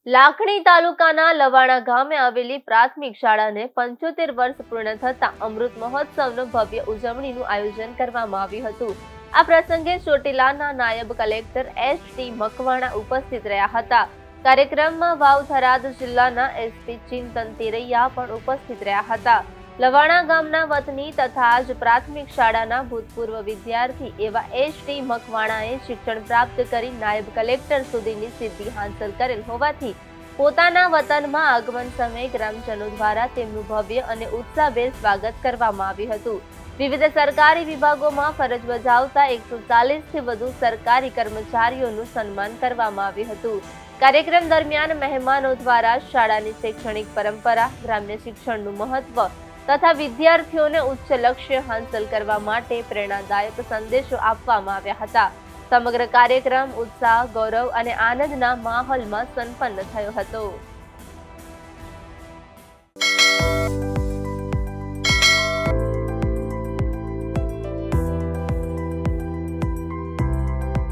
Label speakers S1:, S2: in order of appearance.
S1: લાખણી તાલુકાના લવાણા ગામે આવેલી પ્રાથમિક શાળાને 75 વર્ષ પૂર્ણ થતા અમૃત મહોત્સવનો ભવ્ય ઉજવણીનું આયોજન કરવામાં આવ્યું હતું। આ પ્રસંગે ચોટીલાના નાયબ કલેક્ટર એસ.ટી. મકવાણા ઉપસ્થિત રહ્યા હતા। કાર્યક્રમમાં વાવ થરાદ જિલ્લાના એસપી ચિંતન તેરૈયા પણ ઉપસ્થિત રહ્યા હતા। લવાણા ગામના વતની તથા આજ પ્રાથમિક શાળાના ભૂતપૂર્વ વિદ્યાર્થી એવા એસ.ટી. મકવાણાએ શિક્ષણ પ્રાપ્ત કરી નાયબ કલેક્ટર સુધીની સિદ્ધિ હાંસલ કરેલ હોવાથી પોતાના વતનમાં આગમન સમયે ગ્રામજનો દ્વારા તેમનું ભવ્ય અને ઉત્સાહભેર સ્વાગત કરવામાં આવ્યું હતું। વિવિધ સરકારી વિભાગોમાં ફરજ બજાવતા 140થી વધુ સરકારી કર્મચારીઓનું સન્માન કરવામાં આવ્યું હતું। કાર્યક્રમ દરમિયાન મહેમાનો દ્વારા શાળાની શૈક્ષણિક પરંપરા, ગ્રામ્ય શિક્ષણનું મહત્વ તથા વિદ્યાર્થીઓને ઉચ્ચ લક્ષ્ય હાંસલ કરવા માટે પ્રેરણાદાયક સંદેશો આપવામાં આવ્યા હતા। સમગ્ર કાર્યક્રમ ઉત્સાહ, ગૌરવ અને આનંદના માહોલમાં સંપન્ન થયો હતો।